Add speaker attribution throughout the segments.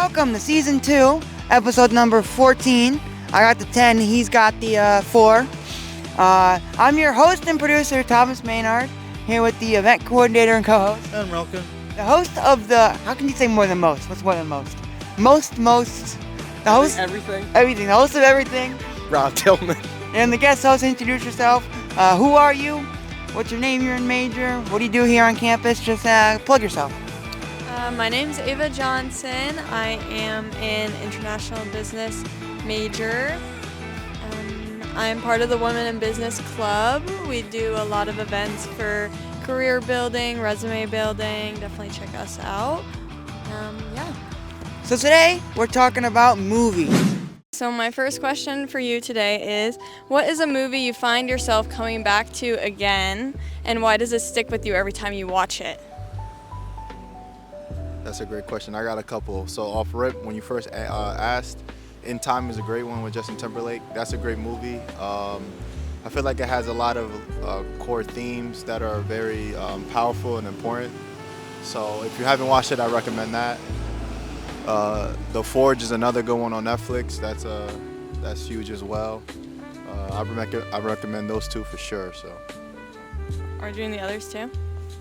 Speaker 1: welcome to Season 2, episode number 14. I got the 10, he's got the 4. I'm your host and producer, Thomas Maynard, here with the event coordinator and co-host.
Speaker 2: And Relkin.
Speaker 1: The host of the, how can you say more than most? What's more than most? The host?
Speaker 2: Everything.
Speaker 1: Everything, the host of everything.
Speaker 2: Rob Dillman.
Speaker 1: And the guest host, introduce yourself. Who are you? What's your name, your major? What do you do here on campus? Just plug yourself.
Speaker 3: My name's Ava Johnson. I am an international business major. I'm part of the Women in Business Club. We do a lot of events for career building, resume building. Definitely check us out. Yeah.
Speaker 1: So today, we're talking about movies.
Speaker 3: So my first question for you today is, what is a movie you find yourself coming back to again, and why does it stick with you every time you watch it?
Speaker 2: That's a great question. I got a couple. So off rip, when you first asked, In Time is a great one with Justin Timberlake. That's a great movie. I feel like it has a lot of core themes that are very powerful and important. So if you haven't watched it, I recommend that. The Forge is another good one on Netflix. That's huge as well. I recommend those two for sure. So.
Speaker 3: Are you doing the others too?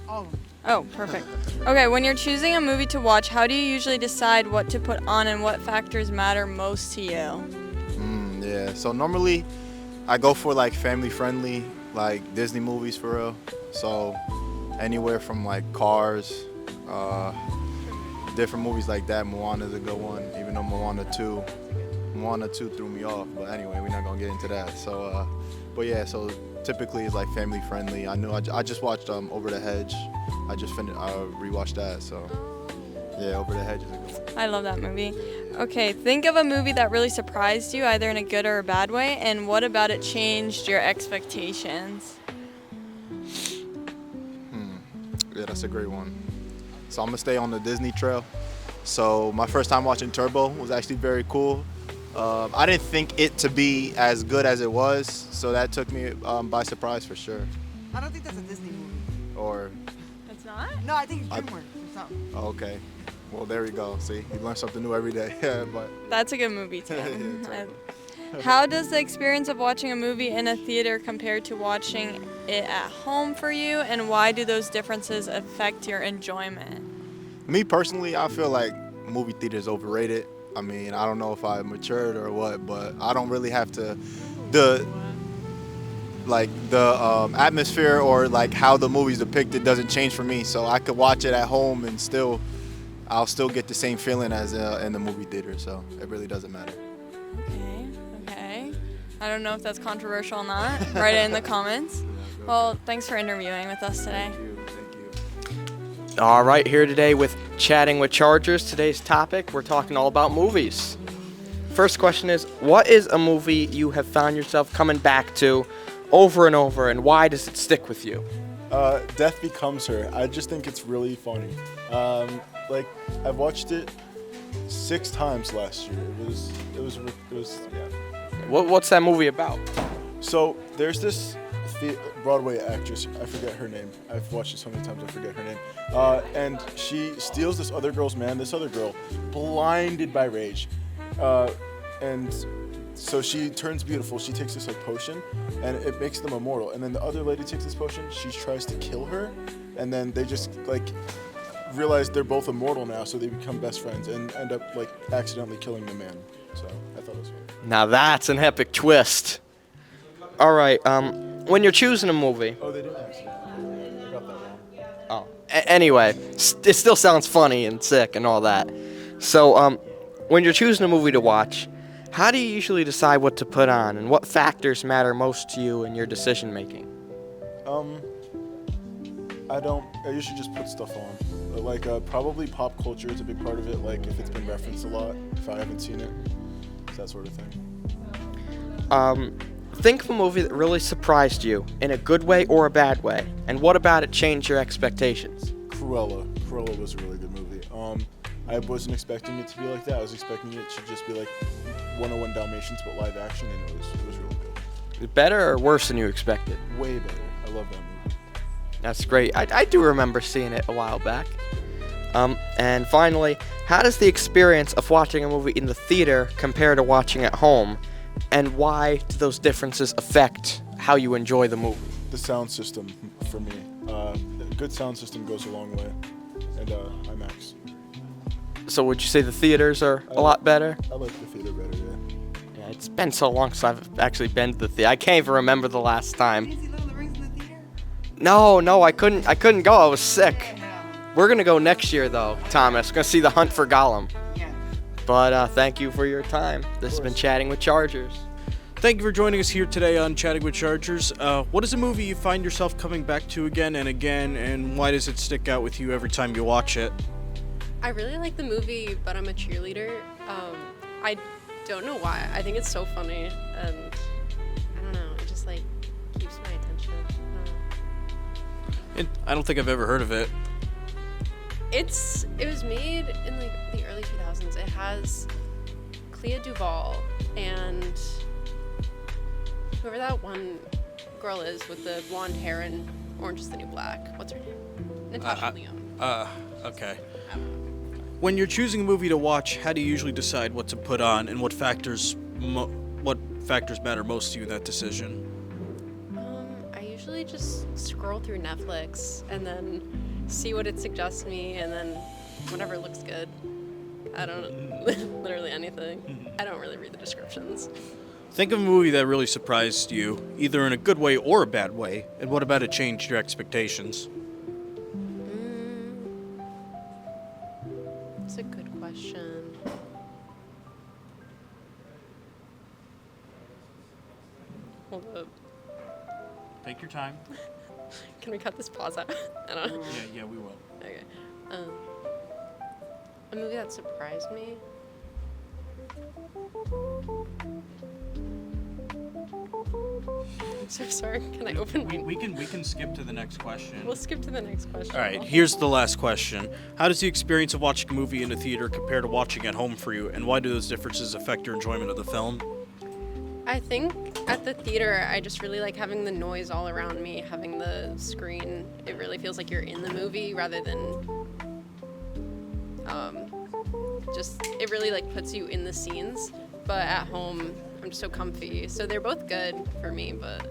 Speaker 1: Oh.
Speaker 3: Oh, perfect. Okay, when you're choosing a movie to watch, how do you usually decide what to put on and what factors matter most to you?
Speaker 2: Yeah, so normally I go for like family-friendly, like Disney movies for real. So anywhere from like Cars, different movies like that. Moana's a good one, even though Moana 2 threw me off. But anyway, we're not gonna get into that. So, but yeah, so typically it's like family friendly. I just watched Over the Hedge. I just rewatched that. So yeah, Over the Hedge is a good one.
Speaker 3: I love that movie. Okay, think of a movie that really surprised you, either in a good or a bad way, and what about it changed your expectations?
Speaker 2: Yeah, that's a great one. So I'm gonna stay on the Disney trail. So my first time watching Turbo was actually very cool. I didn't think it to be as good as it was, so that took me by surprise for sure.
Speaker 1: I don't think that's a Disney movie.
Speaker 2: Or
Speaker 3: It's not?
Speaker 1: No, I think it's DreamWorks or something.
Speaker 2: oh, okay, well there we go. See, you learn something new every day. But
Speaker 3: That's a good movie too.
Speaker 2: Yeah,
Speaker 3: How does the experience of watching a movie in a theater compare to watching it at home for you, and why do those differences affect your enjoyment?
Speaker 2: me personally, I feel like movie theater is overrated. I mean, I don't know if I matured or what, but I don't really have to the atmosphere or like how the movie's depicted doesn't change for me. So I could watch it at home and I'll still get the same feeling as in the movie theater. So it really doesn't matter.
Speaker 3: Okay. I don't know if that's controversial or not. Write it in the comments. Well, thanks for interviewing with us today.
Speaker 2: Thank you.
Speaker 4: All right, here today with Chatting with Chargers. Today's topic, we're talking all about movies. First question is, what is a movie you have found yourself coming back to over and over, and why does it stick with you?
Speaker 5: Death Becomes Her. I just think it's really funny. I've watched it 6 times last year. It was yeah.
Speaker 4: What's that movie about?
Speaker 5: So there's this Broadway actress, I forget her name. I've watched it so many times I forget her name. And she steals this other girl's man, this other girl, blinded by rage. And so she turns beautiful. She takes this like potion, and it makes them immortal. And then the other lady takes this potion. She tries to kill her, and then they just like realize they're both immortal now, so they become best friends and end up like accidentally killing the man. So I thought it was funny.
Speaker 4: Now that's an epic twist. All right, when you're choosing a movie.
Speaker 5: Oh, they didn't actually. I got that wrong.
Speaker 4: Oh. Anyway, it still sounds funny and sick and all that. So, when you're choosing a movie to watch, how do you usually decide what to put on, and what factors matter most to you in your decision making?
Speaker 5: I usually just put stuff on. But like probably pop culture is a big part of it. Like if it's been referenced a lot, if I haven't seen it, that sort of thing.
Speaker 4: Think of a movie that really surprised you in a good way or a bad way, and what about it changed your expectations?
Speaker 5: Cruella was a really good movie. I wasn't expecting it to be like that. I was expecting it to just be like 101 Dalmatians but live action, and it was really good.
Speaker 4: Better or worse than you expected?
Speaker 5: Way better. I love that movie.
Speaker 4: That's great. I do remember seeing it a while back. And finally, how does the experience of watching a movie in the theater compare to watching at home? And why do those differences affect how you enjoy the movie?
Speaker 5: The sound system for me. A good sound system goes a long way. And IMAX.
Speaker 4: So would you say the theaters are a lot better?
Speaker 5: I like the theater better, yeah.
Speaker 4: Yeah, it's been so long since I've actually been to the theater. I can't even remember the last time.
Speaker 1: Did you see Lord of the Rings in the theater?
Speaker 4: No, I couldn't go. I was sick. We're gonna go next year though, Thomas. Gonna see The Hunt for Gollum.
Speaker 1: Yeah.
Speaker 4: But thank you for your time. This has been Chatting with Chargers.
Speaker 6: Thank you for joining us here today on Chatting with Chargers. What is a movie you find yourself coming back to again and again, and why does it stick out with you every time you watch it?
Speaker 7: I really like the movie, but I'm a cheerleader. I don't know why. I think it's so funny, and I don't know. It just like keeps my attention.
Speaker 6: I don't think I've ever heard of it.
Speaker 7: It was made in like the early 2000s. It has Clea Duvall and whoever that one girl is with the blonde hair and Orange is the New Black. What's her name? Natasha Lyonne.
Speaker 6: Okay. When you're choosing a movie to watch, how do you usually decide what to put on, and what factors matter most to you in that decision?
Speaker 7: I usually just scroll through Netflix and then see what it suggests me, and then whatever looks good. I don't literally anything. I don't really read the descriptions.
Speaker 6: Think of a movie that really surprised you, either in a good way or a bad way, and what about it changed your expectations?
Speaker 7: That's a good question. Hold up.
Speaker 6: Take your time.
Speaker 7: Can we cut this pause out? I don't know.
Speaker 6: Yeah, we will.
Speaker 7: Okay. A movie that surprised me. I'm so sorry. Can I open my...
Speaker 6: We can skip to the next question.
Speaker 7: We'll skip to the next question.
Speaker 6: All right, here's the last question. How does the experience of watching a movie in a theater compare to watching at home for you, and why do those differences affect your enjoyment of the film?
Speaker 7: I think at the theater, I just really like having the noise all around me, having the screen. It really feels like you're in the movie rather than it really like puts you in the scenes. But at home, I'm just so comfy. So they're both good for me, but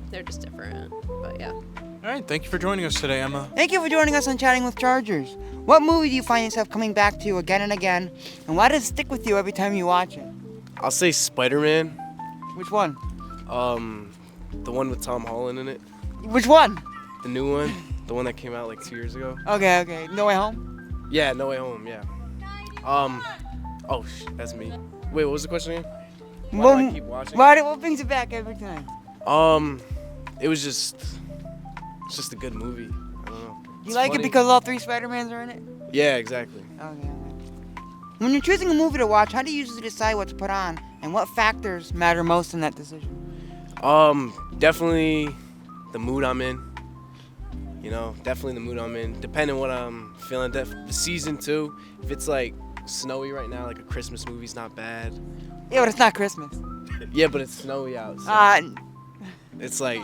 Speaker 7: they're just different. But yeah.
Speaker 6: All right, thank you for joining us today, Emma.
Speaker 1: Thank you for joining us on Chatting with Chargers. What movie do you find yourself coming back to again and again, and why does it stick with you every time you watch it?
Speaker 8: I'll say Spider-Man.
Speaker 1: Which one?
Speaker 8: The one with Tom Holland in it.
Speaker 1: Which one?
Speaker 8: The new one. The one that came out like 2 years ago.
Speaker 1: Okay. No Way Home?
Speaker 8: Yeah, No Way Home, yeah. That's me. Wait, what was the question again? Why do I keep watching?
Speaker 1: What brings it back every time?
Speaker 8: It's just a good movie. I don't know.
Speaker 1: You
Speaker 8: It's
Speaker 1: like
Speaker 8: funny.
Speaker 1: it because all three Spider-Mans are in it?
Speaker 8: Yeah, exactly.
Speaker 1: Okay. When you're choosing a movie to watch, how do you usually decide what to put on, and what factors matter most in that decision?
Speaker 8: Definitely the mood I'm in. Definitely the mood I'm in. Depending on what I'm feeling. The season too. If it's like snowy right now, like a Christmas movie's not bad.
Speaker 1: Yeah, but it's not Christmas.
Speaker 8: Yeah, but it's snowy out. So it's like,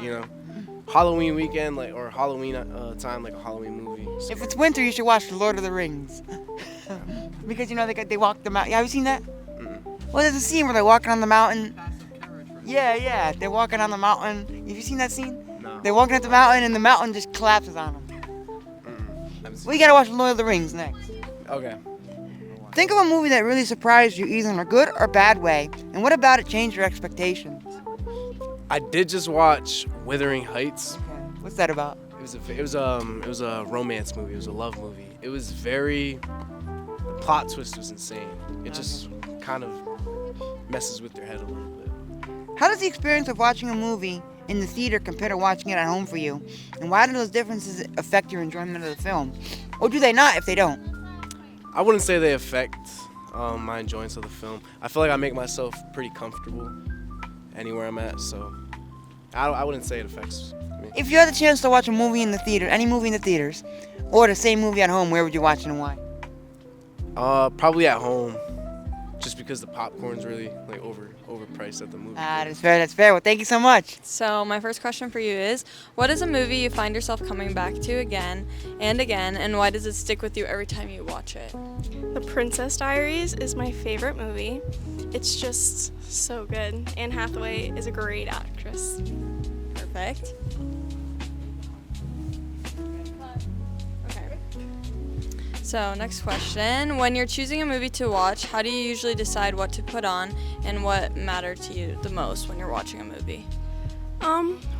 Speaker 8: Halloween weekend, like, or Halloween time, like a Halloween movie. So
Speaker 1: if it's winter, you should watch The Lord of the Rings. Because, they walk the mountain. Have you seen that?
Speaker 8: Mm-mm.
Speaker 1: Well, there's a scene where they're walking on the mountain. Yeah. They're walking on the mountain. Have you seen that scene?
Speaker 8: No.
Speaker 1: They're walking up the mountain, and the mountain just collapses on them. Well, you gotta watch The Lord of the Rings next.
Speaker 8: Okay.
Speaker 1: Think of a movie that really surprised you, either in a good or bad way, and what about it changed your expectations?
Speaker 8: I did just watch Wuthering Heights.
Speaker 1: Okay. What's that about?
Speaker 8: It was a romance movie. It was a love movie. It was the plot twist was insane. It just kind of messes with your head a little bit.
Speaker 1: How does the experience of watching a movie in the theater compare to watching it at home for you? And why do those differences affect your enjoyment of the film? Or do they not if they don't?
Speaker 8: I wouldn't say they affect my enjoyance of the film. I feel like I make myself pretty comfortable anywhere I'm at, so I wouldn't say it affects me.
Speaker 1: If you had the chance to watch a movie in the theater, any movie in the theaters, or the same movie at home, where would you watch it and why?
Speaker 8: Probably at home. just because the popcorn's really like overpriced at the movie.
Speaker 1: That's fair. That's fair. Well, thank you so much.
Speaker 3: So my first question for you is, what is a movie you find yourself coming back to again and again, and why does it stick with you every time you watch it?
Speaker 9: The Princess Diaries is my favorite movie. It's just so good. Anne Hathaway is a great actress.
Speaker 3: Perfect. Okay. So next question. When you're choosing a movie to watch, how do you usually decide what to put on and what matter to you the most when you're watching a movie?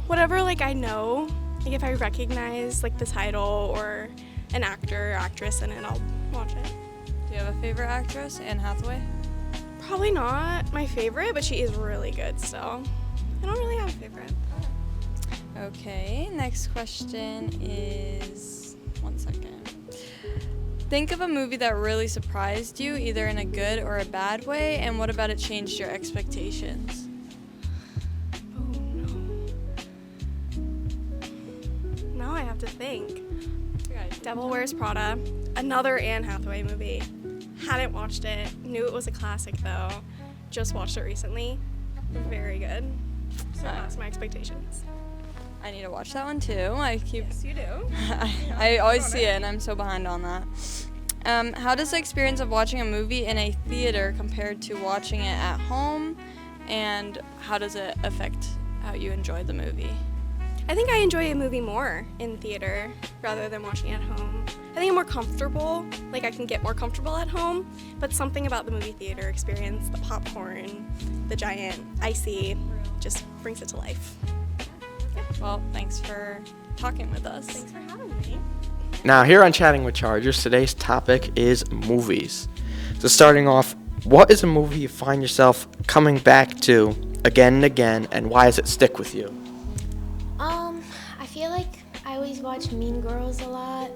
Speaker 9: Whatever like I know, like if I recognize like the title or an actor or actress in it, I'll watch it.
Speaker 3: Do you have a favorite actress, Anne Hathaway?
Speaker 9: Probably not my favorite, but she is really good, so I don't really have a favorite.
Speaker 3: Okay, next question is, one second. Think of a movie that really surprised you, either in a good or a bad way, and what about it changed your expectations?
Speaker 9: Oh no. Now I have to think. Devil Wears Prada, another Anne Hathaway movie. Hadn't watched it, knew it was a classic though. Just watched it recently. Very good. Surpassed my expectations.
Speaker 3: I need to watch that one too.
Speaker 9: Yes, you do.
Speaker 3: I always see it and I'm so behind on that. How does the experience of watching a movie in a theater compared to watching it at home, and how does it affect how you enjoy the movie?
Speaker 9: I think I enjoy a movie more in theater rather than watching at home. I think I'm more comfortable, like I can get more comfortable at home, but something about the movie theater experience, the popcorn, the giant icy, just brings it to life.
Speaker 3: Well, thanks for talking with us.
Speaker 9: Thanks for having me.
Speaker 4: Now, here on Chatting with Chargers, today's topic is movies. So starting off, what is a movie you find yourself coming back to again and again, and why does it stick with you?
Speaker 10: I feel like I always watch Mean Girls a lot.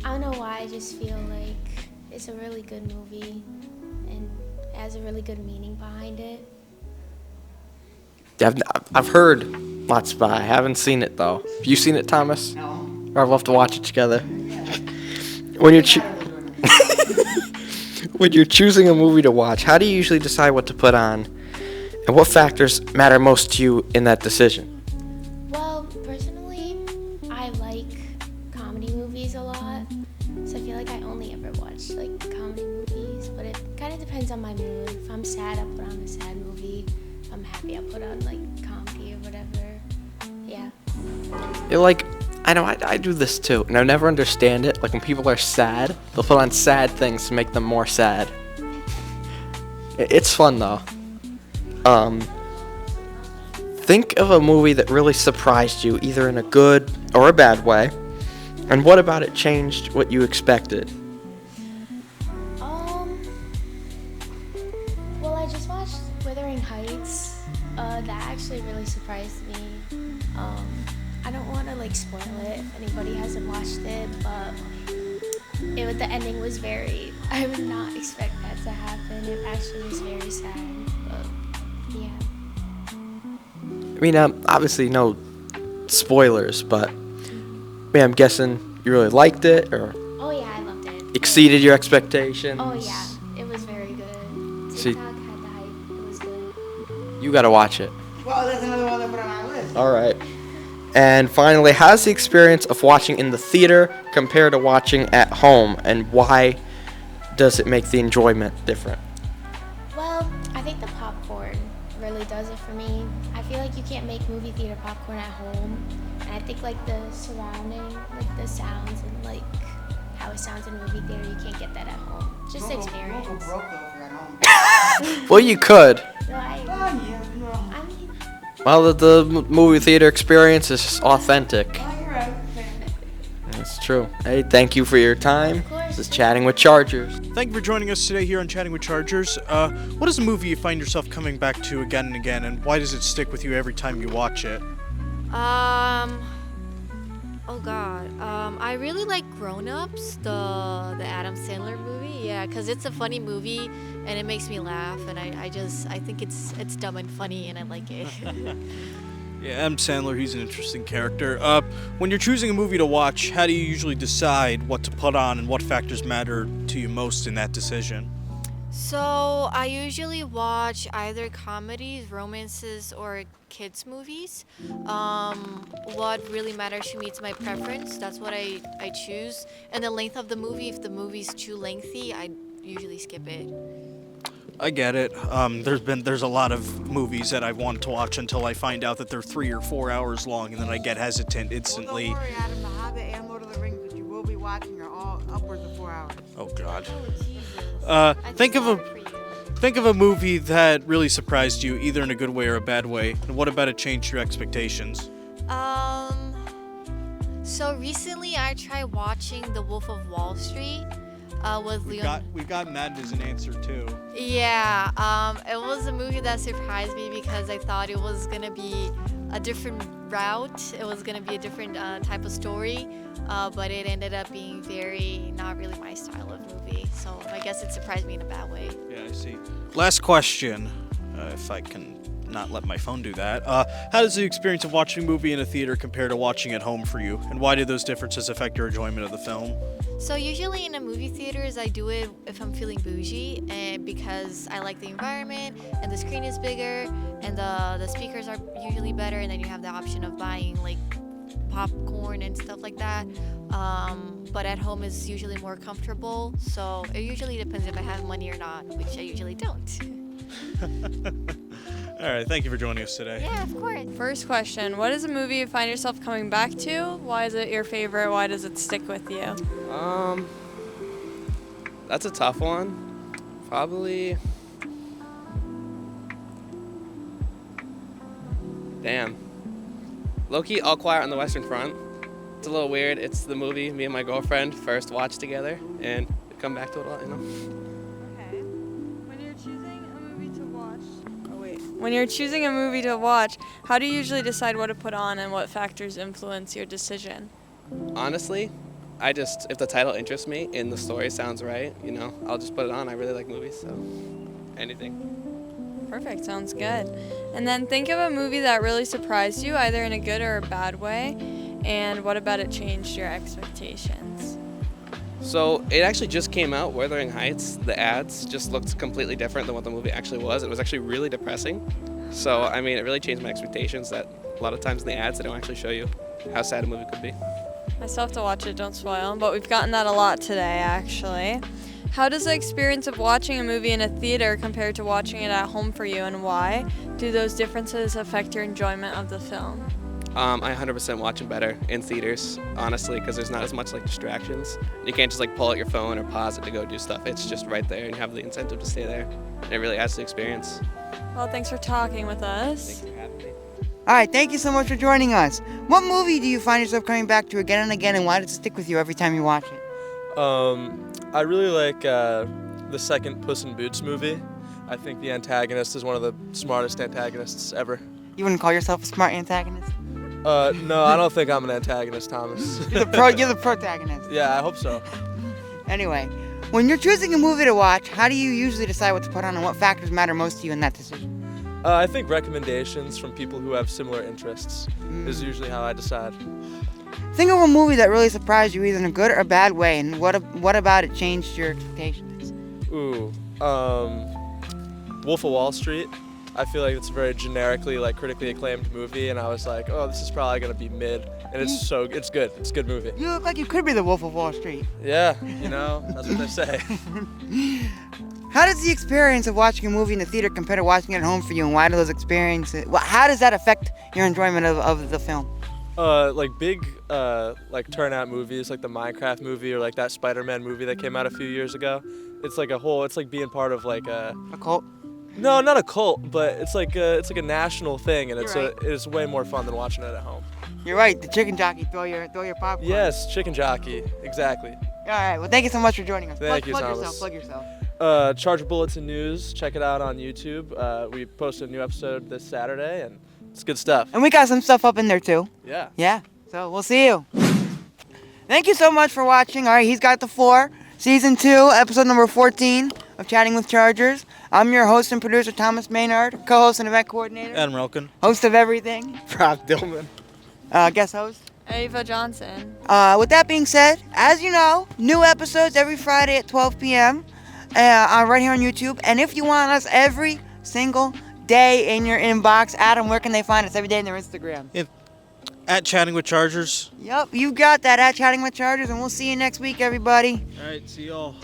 Speaker 10: I don't know why, I just feel like it's a really good movie and it has a really good meaning behind it.
Speaker 4: I've heard lots about it. I haven't seen it, though. Have you seen it, Thomas?
Speaker 1: No.
Speaker 4: Or I'd love to watch it together. When you're when you're choosing a movie to watch, how do you usually decide what to put on, and what factors matter most to you in that decision?
Speaker 10: Well, personally, I like comedy movies a lot, so I feel like I only ever watch like comedy movies, but it kind of depends on my mood. If I'm sad, I'll put on a sad movie. If I'm happy, I'll put on like comedy or whatever. Yeah.
Speaker 4: I know I do this too, and I never understand it. Like when people are sad, they'll put on sad things to make them more sad. It's fun though. Think of a movie that really surprised you, either in a good or a bad way, and what about it changed what you expected?
Speaker 10: Well, I just watched Wuthering Heights. That actually really surprised me. I don't want to like spoil it if anybody hasn't watched it, but the ending was I would not expect that to happen. It actually was very sad, but yeah.
Speaker 4: I mean, obviously no spoilers, but I'm guessing you really liked it, or
Speaker 10: Oh yeah, I loved it.
Speaker 4: exceeded your expectations.
Speaker 10: Oh yeah, it was very good.
Speaker 4: See-
Speaker 10: TikTok had the hype. It was good.
Speaker 4: You gotta watch it.
Speaker 1: Well, that's another one to put on my list.
Speaker 4: All right. And finally, how's the experience of watching in the theater compared to watching at home, and why does it make the enjoyment different?
Speaker 10: Well, I think the popcorn really does it for me. I feel like you can't make movie theater popcorn at home, and I think like the surrounding, like the sounds and like how it sounds in movie theater, you can't get that at home. Just
Speaker 1: You won't
Speaker 10: experience.
Speaker 1: go broke though if you're at home.
Speaker 4: Well, you could.
Speaker 10: No,
Speaker 1: Oh, yeah, no.
Speaker 10: I mean,
Speaker 4: Well, the movie theater experience is just authentic.
Speaker 1: Oh, you're right.
Speaker 4: That's true. Hey, thank you for your time.
Speaker 10: Of course.
Speaker 4: This is Chatting with Chargers.
Speaker 6: Thank you for joining us today here on Chatting with Chargers. What is a movie you find yourself coming back to again and again, and why does it stick with you every time you watch it?
Speaker 11: I really like Grown Ups, the Adam Sandler movie. Yeah, because it's a funny movie and it makes me laugh, and I think it's dumb and funny, and I like it.
Speaker 6: Yeah, Adam Sandler, he's an interesting character. When you're choosing a movie to watch, how do you usually decide what to put on, and what factors matter to you most in that decision?
Speaker 11: So I usually watch either comedies, romances, or kids movies. What really matters to me is my preference. That's what I choose. And the length of the movie. If the movie's too lengthy, I usually skip it.
Speaker 6: I get it. There's a lot of movies that I've wanted to watch until I find out that they're 3 or 4 hours long, and then I get hesitant instantly.
Speaker 1: Well, don't worry, Adam. The Hobbit and Lord of the Rings that you will be watching are all upwards of 4 hours.
Speaker 6: Oh God.
Speaker 11: I
Speaker 6: Think
Speaker 11: feel
Speaker 6: of
Speaker 11: sorry for you.
Speaker 6: think of a movie that really surprised you, either in a good way or a bad way. And what about it changed your expectations?
Speaker 11: So recently I tried watching The Wolf of Wall Street with Leon.
Speaker 6: We've gotten that as an answer too.
Speaker 11: Yeah, it was a movie that surprised me because I thought it was gonna be a different route. It was gonna be a different type of story, but it ended up being very not really my style of movie. So I guess it surprised me in a bad way.
Speaker 6: Yeah, I see. Last question, if I can not let my phone do that. How does the experience of watching a movie in a theater compare to watching at home for you? And why do those differences affect your enjoyment of the film?
Speaker 11: So usually in a movie theaters, I do it if I'm feeling bougie, and because I like the environment and the screen is bigger and the speakers are usually better, and then you have the option of buying like popcorn and stuff like that. But at home is usually more comfortable, so it usually depends if I have money or not, which I usually don't.
Speaker 6: All right, thank you for joining us today.
Speaker 11: Yeah, of course.
Speaker 3: First question, what is a movie you find yourself coming back to? Why is it your favorite? Why does it stick with you?
Speaker 8: That's a tough one. Probably. Damn. Low-key, All Quiet on the Western Front. It's a little weird. It's the movie me and my girlfriend first watched together, and we come back to it a lot, you know.
Speaker 3: Okay. When you're choosing a movie to watch, when you're choosing a movie to watch, how do you usually decide what to put on and what factors influence your decision?
Speaker 8: Honestly, if the title interests me and the story sounds right, you know, I'll just put it on. I really like movies, so anything.
Speaker 3: Perfect, sounds good. And then think of a movie that really surprised you, either in a good or a bad way, and what about it changed your expectations?
Speaker 8: So it actually just came out, Wuthering Heights. The ads just looked completely different than what the movie actually was. It was actually really depressing. So, I mean, it really changed my expectations that a lot of times in the ads, they don't actually show you how sad a movie could be.
Speaker 3: I still have to watch it, don't spoil, but we've gotten that a lot today, actually. How does the experience of watching a movie in a theater compare to watching it at home for you, and why? Do those differences affect your enjoyment of the film?
Speaker 8: I 100% watch them better in theaters, honestly, because there's not as much like distractions. You can't just like pull out your phone or pause it to go do stuff. It's just right there, and you have the incentive to stay there. And it really adds to the experience.
Speaker 3: Well, thanks for talking with us.
Speaker 8: Thanks for having me.
Speaker 1: All right, thank you so much for joining us. What movie do you find yourself coming back to again and again, and why does it stick with you every time you watch it?
Speaker 12: I really like the second Puss in Boots movie. I think the antagonist is one of the smartest antagonists ever.
Speaker 1: You wouldn't call yourself a smart antagonist?
Speaker 12: No, I don't think I'm an antagonist, Thomas.
Speaker 1: You're the protagonist.
Speaker 12: Yeah, I hope so.
Speaker 1: Anyway, when you're choosing a movie to watch, how do you usually decide what to put on and what factors matter most to you in that decision?
Speaker 12: I think recommendations from people who have similar interests is usually how I decide.
Speaker 1: Think of a movie that really surprised you either in a good or bad way, and what about it changed your expectations?
Speaker 12: Ooh, Wolf of Wall Street. I feel like it's a very generically, like, critically acclaimed movie, and I was like, oh, this is probably gonna be mid, and it's good. It's a good movie.
Speaker 1: You look like you could be the Wolf of Wall Street.
Speaker 12: Yeah, you know, that's what they say.
Speaker 1: How does the experience of watching a movie in the theater compare to watching it at home for you, and why do those experiences? How does that affect your enjoyment of the film?
Speaker 12: Like big, like turnout movies, like the Minecraft movie or like that Spider-Man movie that came out a few years ago. It's like it's like being part of like a
Speaker 1: cult.
Speaker 12: No, not a cult, but it's like a national thing, and it's way more fun than watching it at home.
Speaker 1: You're right. The chicken jockey, throw your popcorn.
Speaker 12: Yes, chicken jockey, exactly.
Speaker 1: All right. Well, thank you so much for joining us.
Speaker 12: Thank you,
Speaker 1: Thomas. Plug yourself.
Speaker 12: Charger Bulletin News. Check it out on YouTube. We posted a new episode this Saturday, and it's good stuff.
Speaker 1: And we got some stuff up in there too.
Speaker 12: Yeah.
Speaker 1: Yeah. So we'll see you. Thank you so much for watching. All right, he's got the 4. Season 2, episode number 14 of Chatting with Chargers. I'm your host and producer, Thomas Maynard, co-host and event coordinator.
Speaker 6: Adam Relkin.
Speaker 1: Host of everything.
Speaker 8: Rob Dillman.
Speaker 1: Guest host.
Speaker 3: Ava Johnson.
Speaker 1: With that being said, as you know, new episodes every Friday at 12 p.m. right here on YouTube. And if you want us every single day in your inbox, Adam, where can they find us every day in their Instagram?
Speaker 6: At Chatting with Chargers.
Speaker 1: Yep, you got that, at Chatting with Chargers, and we'll see you next week, everybody.
Speaker 6: All right, see y'all.